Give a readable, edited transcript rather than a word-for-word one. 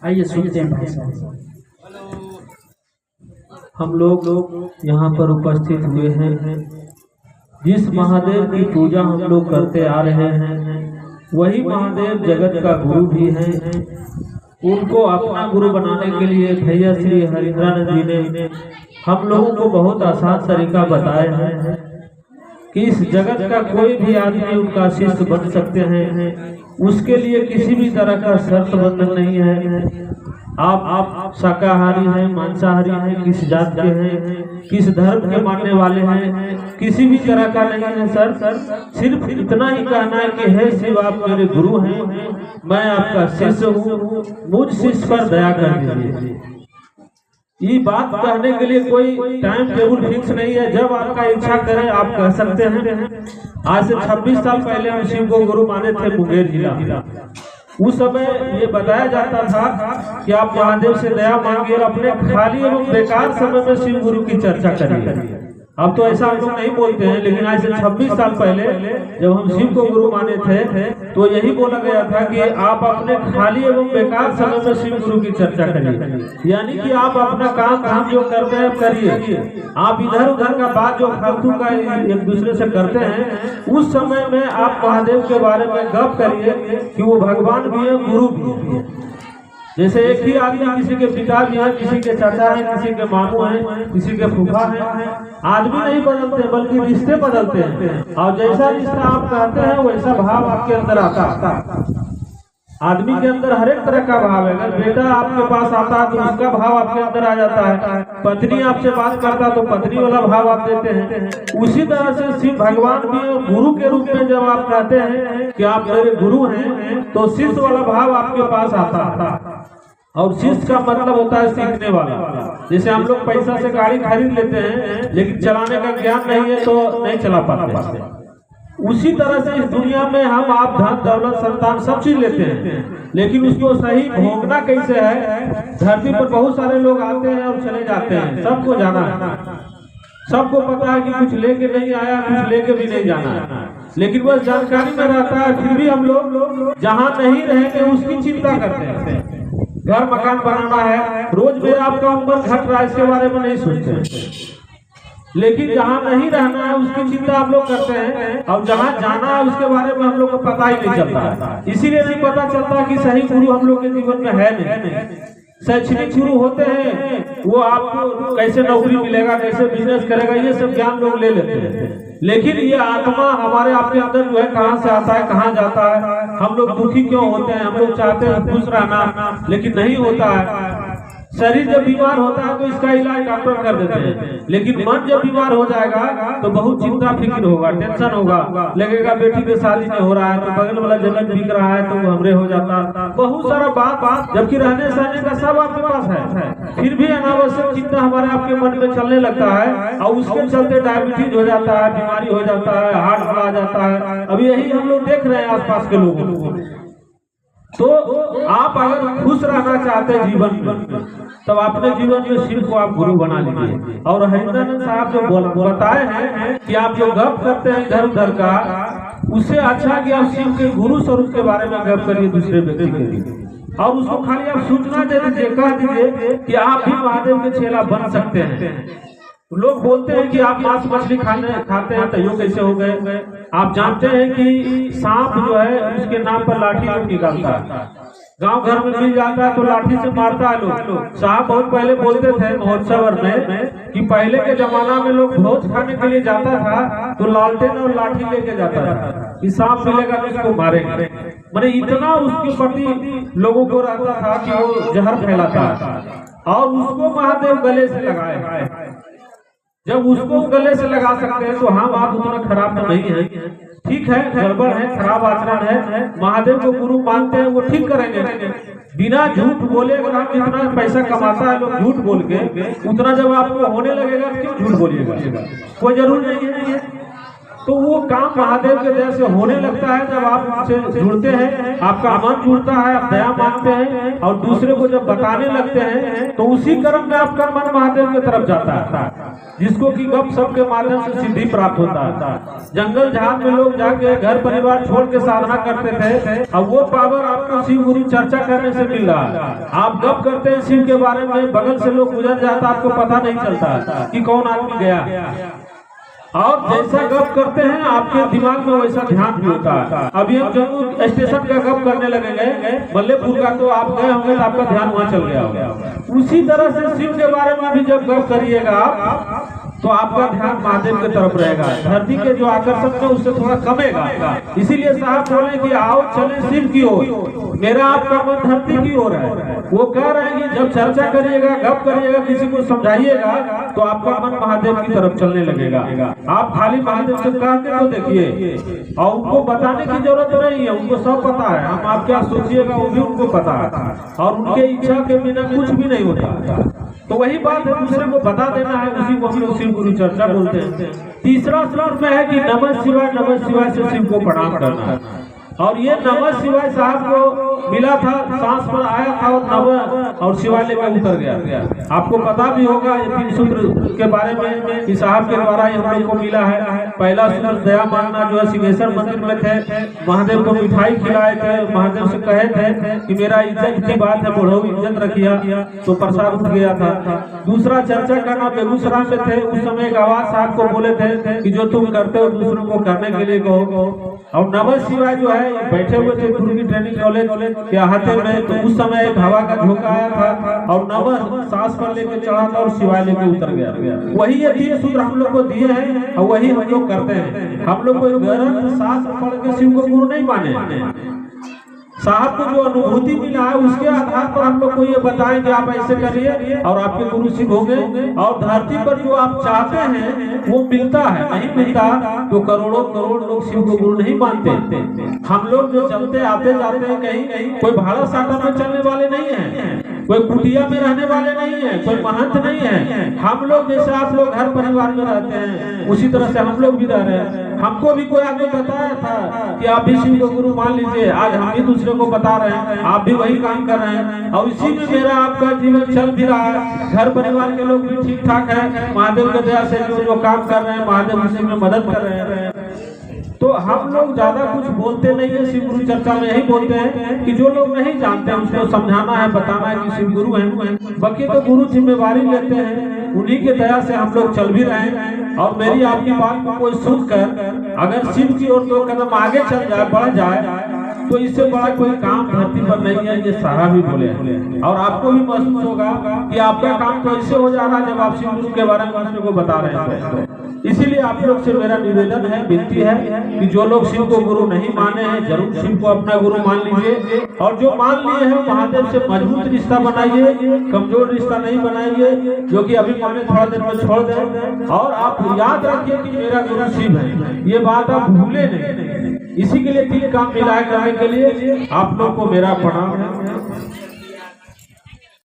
आइए सुनते हैं भाई साहब। हम लोग यहाँ पर उपस्थित हुए हैं, जिस महादेव की पूजा हम लोग करते आ रहे हैं वही महादेव जगत का गुरु भी हैं। उनको अपना गुरु बनाने के लिए भैया श्री हरिंद्रानंद जी ने हम लोगों को बहुत आसान तरीका बताया है कि इस जगत का कोई भी आदमी उनका शिष्य बन सकते हैं। उसके लिए किसी भी तरह का शर्त बंधन नहीं है। आप शाकाहारी हैं, मांसाहारी हैं, किस जात के हैं, किस धर्म के मानने वाले हैं, किसी भी तरह का नहीं है सर। सिर्फ इतना ही कहना है कि हे शिव, आप मेरे गुरु हैं, मैं आपका शिष्य हूँ, मुझ शिष्य पर दया कर दीजिए। ये बात कहने के लिए कोई टाइम टेबल फिक्स नहीं है। जब आपका इच्छा करें आप कह सकते हैं। आज से 26 साल पहले हम शिव को गुरु माने थे मुंगेर जिला। उस समय ये बताया जाता था कि आप महादेव से दया मांगिए और अपने खाली एवं बेकार समय में शिव गुरु की चर्चा करिए। अब तो ऐसा हम लोग नहीं बोलते हैं, लेकिन आज से 26 साल पहले जब हम शिव को गुरु माने थे तो यही बोला गया था कि आप अपने खाली एवं बेकार समय में शिव गुरु की चर्चा करिए। यानी कि आप अपना काम जो करते हैं करिए। आप इधर उधर का बात जो फालतू का एक दूसरे से करते हैं, उस समय में आप महादेव के बारे में गप करिए कि वो भगवान भी है, गुरु भी है। जैसे एक ही आदमी किसी के पिता भी हैं, किसी के चाचा हैं, किसी के मामू हैं, किसी के फूफा हैं, आदमी नहीं बदलते बल्कि रिश्ते बदलते हैं। और जैसा रिश्ता आप कहते हैं वैसा भाव आपके अंदर आता है। आदमी के अंदर हर एक तरह का भाव है। अगर बेटा आपके पास आता है तो उसका भाव आपके अंदर आ जाता है। पत्नी आपसे बात करता है तो पत्नी वाला भाव आप देते हैं। उसी तरह से शिव भगवान भी गुरु के रूप में जब आप कहते हैं कि आप मेरे गुरु हैं तो शिष्य वाला भाव आपके पास आता है। और शिष्य का मतलब होता है सीखने वाला। जैसे हम लोग पैसा से गाड़ी खरीद लेते हैं, लेकिन चलाने का ज्ञान नहीं है तो नहीं चला पाते। उसी तरह से इस दुनिया में हम आप धन दौलत संतान सब चीज लेते हैं, लेकिन उसको सही भोगना कैसे है। धरती पर बहुत सारे लोग आते हैं और चले जाते हैं, सबको जाना है, सबको पता है कि कुछ लेके नहीं आया, कुछ लेके भी नहीं जाना है, लेकिन बस जानकारी में रहता है। फिर भी हम लोग जहाँ नहीं रहेंगे उसकी चिंता करते हैं। घर मकान बनाना है, रोज मेरा आपका उम्र घट रहा है, इसके बारे में नहीं सोचते हैं। लेकिन जहाँ नहीं रहना है उसकी चिंता हम लोग करते हैं, और जहाँ जाना है उसके बारे में हम लोग को पता ही नहीं चलता है। इसीलिए नहीं पता चलता कि सही गुरु हम लोग के जीवन में है नहीं। शैक्षणिक गुरु होते हैं, वो आपको कैसे नौकरी मिलेगा, कैसे बिजनेस करेगा, ये सब ज्ञान लोग ले लेते हैं। लेकिन ये आत्मा हमारे आपके अंदर जो है कहाँ से आता है, कहाँ जाता है, हम लोग दुखी क्यों होते हैं, हम लोग चाहते हैं खुश रहना, लेकिन नहीं होता है। शरीर जब बीमार होता है तो इसका इलाज डॉक्टर कर देते हैं, लेकिन मन जब बीमार हो जाएगा तो बहुत चिंता फिक्र होगा, टेंशन होगा। लगेगा बेटी के शादी नहीं हो रहा है तो बगल वाला जगत बिक रहा है तो वो हमरे हो जाता, बहुत सारा बात। जबकि रहने सहने का सब आपके पास है, फिर भी अनावश्यक चिंता हमारे आपके मन में चलने लगता है, और उसके चलते डायबिटीज हो जाता है, बीमारी हो जाता है, हार्ट आ जाता है। अब यही हम लोग देख रहे हैं आसपास के लोगों को। तो आप अगर खुश रहना चाहते हैं जीवन में, तब अपने जीवन में शिव को आप गुरु बना लीजिए। और हरिंद्रानंद साहब जो बताए हैं कि आप जो गप करते हैं इधर उधर का, उससे अच्छा कि आप शिव के गुरु स्वरूप के बारे में गप करिए दूसरे व्यक्ति के लिए, और उसको खाली आप सूचना दे दीजिए, कह दीजिए कि आप भी महादेव के चेला बन सकते हैं। लोग बोलते हैं कि आप मांस मछली खाते हैं तो यो कैसे हो गए। आप जानते हैं कि सांप जो है उसके नाम पर लाठी लोग निकालता है, गांव घर में मिल जाता है तो लाठी से मारता है लोग। साहब बहुत पहले बोलते थे महोत्सव में कि पहले के जमाना में लोग भोज खाने के लिए जाता था तो लालटेन और लाठी लेके जाता था कि सांप मिलेगा तो उसको मारेंगे। मैंने इतना उसके प्रति लोगों को रहता था कि वो जहर फैलाता है, और उसको महादेव गले से लगाए। जब उसको गले से लगा सकते हैं तो हम आप उतना खराब नहीं है। ठीक है, गड़बड़ है, खराब आचरण है, महादेव को गुरु मानते हैं, वो ठीक करेंगे। बिना झूठ बोले अगर आप जितना पैसा कमाता है लोग झूठ बोल के, उतना जब आपको होने लगेगा क्यों झूठ बोलिएगा, कोई जरूर नहीं है। तो वो काम महादेव के दया से होने लगता है। जब आप उनसे जुड़ते हैं, आपका मन जुड़ता है, आप दया मांगते हैं और दूसरे को जब बताने लगते हैं तो उसी कर्म में आपका मन महादेव की तरफ जाता है, जिसको कि गप सप के माध्यम से सिद्धि प्राप्त होता है। जंगल झाड़ में लोग जाके घर परिवार छोड़ के साधना करते थे, अब वो पावर आपको शिव गुरु चर्चा करने से मिल रहा है। आप गप करते हैं शिव के बारे में, बगल से लोग गुजर जाता, आपको पता नहीं चलता कि कौन आदमी गया। और जैसा गप करते हैं आपके दिमाग में वैसा ध्यान भी होता है। अभी हम जम्मू स्टेशन का गप करने लगेंगे, मल्लेपुर का, तो आप गए होंगे तो आपका ध्यान वहाँ चल गया होगा। उसी तरह से शिव के बारे में भी जब गप करिएगा आप तो आपका ध्यान महादेव की तरफ रहेगा। धरती के जो आकर्षण है उससे थोड़ा कमेगा। इसीलिए साहब बोले कि आओ चले शिव की ओर, मेरा आपका मन धरती की ओर है। वो कह रहे हैं कि जब चर्चा करिएगा, गप करिएगा, किसी को समझाइएगा तो आपका मन महादेव की तरफ चलने लगेगा। आप खाली महादेव से कहते तो देखिए, और उनको बताने की जरूरत नहीं है, उनको सब पता है। हम आप क्या सोचिएगा वो भी उनको पता है, और उनके इच्छा के बिना कुछ भी नहीं होता। तो वही बात है, दूसरे को बता देना है, उसी को हम लोग शिव गुरु चर्चा बोलते हैं। तीसरा श्लोक में है कि नमः शिवाय से शिव को प्रणाम करना। और ये नमः शिवाय साहब को मिला था, सांस पर आया था और नमः और शिवालय में उतर गया। आपको पता भी होगा ये 3 सूत्र के बारे में कि साहब के द्वारा ये हम लोग को मिला है। पहला सूत्र दया मांगना, जो है सिंहेश्वर मंदिर में थे, महादेव को मिठाई खिलाए थे, महादेव से कहे थे कि मेरा इज्जत की बात है, बढ़ो इज्जत रखिया, तो प्रसाद उठ गया था। दूसरा चर्चा करना, बेगूसराय में थे, उस समय एक आवाज साहब को बोले थे कि जो तुम करते हो दूसरों को करने के लिए कहो। और नमः शिवाय जो है बैठे हुए थे गुरु की ट्रेनिंग कॉलेज के हाथे में, तो उस समय एक हवा का झोंका आया था और नमः सांस पर लेके चढ़ा था और शिवाय लेके उतर गया। वही ये 3 सूत्र हम लोग को दिए हैं और वही हम लोग करते हैं। हम लोग को ग्रंथ शास्त्र पढ़ के शिव को गुरु नहीं माने। साहब को जो अनुभूति मिला है उसके आधार पर हम लोग को ये बताएं कि आप ऐसे करिए और आपके गुरु शिव होंगे। और धरती पर जो आप चाहते हैं वो मिलता है, नहीं मिलता तो करोड़ों करोड़ लोग शिव को गुरु नहीं मानते। हम लोग जो चलते आते जाते हैं कहीं, कोई भाड़ा साटा में चलने वाले नहीं है, कोई कुटिया में रहने वाले नहीं है, कोई महंत नहीं है। हम लोग जैसे आप लोग घर परिवार में रहते हैं उसी तरह से हम लोग भी रह रहे हैं। हमको भी कोई आगे बताया था कि आप भी शिव को गुरु मान लीजिए, आज हम भी दूसरे को बता रहे हैं, आप भी वही काम कर रहे हैं और इसी में मेरा आपका जीवन चल भी रहा है। घर परिवार के लोग भी ठीक ठाक है, महादेव की दया से जो काम कर रहे हैं महादेव उसी में मदद कर रहे हैं। तो हम लोग ज्यादा कुछ बोलते नहीं है, शिव गुरु चर्चा में यही बोलते हैं कि जो लोग नहीं जानते हैं उसको समझाना है, बताना है कि शिव गुरु हैं। बाकी तो गुरु जिम्मेवारी लेते हैं, उन्हीं के दया से हम लोग चल भी रहे हैं। और मेरी आपकी बात को कोई सुनकर अगर शिव की ओर 2 कदम आगे चल जाए, बढ़ जाए, तो इससे बड़ा कोई काम धरती पर नहीं है। ये सारा भी बोले और आपको भी महसूस होगा कि आपका काम तो ऐसे हो जा रहा है जब आप शिव गुरु के बारे में दूसरे को बता रहे हैं। इसीलिए आप लोग से मेरा निवेदन है, विनती है कि जो लोग शिव को गुरु नहीं माने हैं जरूर शिव को अपना गुरु मान लीजिए, और जो मान लिए हैं महादेव से मजबूत रिश्ता बनाइए, कमजोर रिश्ता नहीं बनाइए जो कि अभी माने थोड़ा देर में छोड़ दें। और आप याद रखिए कि मेरा गुरु शिव है, ये बात आप भूले नहीं। इसी के लिए 3 काम मिलाए करने के लिए आप लोग को मेरा प्रणाम है।